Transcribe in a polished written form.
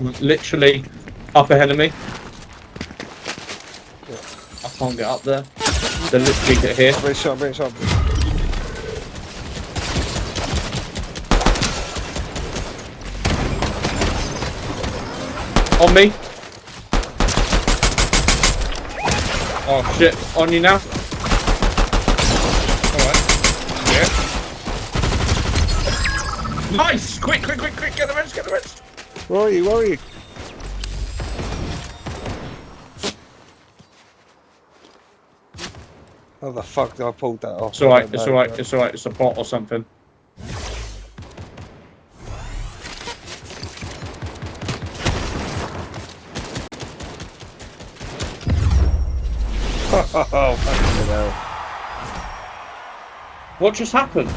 literally up ahead of me. I can't get up there. They're literally here. I'm being shot, I'm being shot. On me. Oh shit, on you now. Alright. Yeah. Nice! Quick, quick, quick, quick, get the reds, get the reds. Where are you, where are you? How the fuck did I pull that off? It's alright, it's alright, it's alright, it's a bot or something. Oh, fucking hell. What just happened?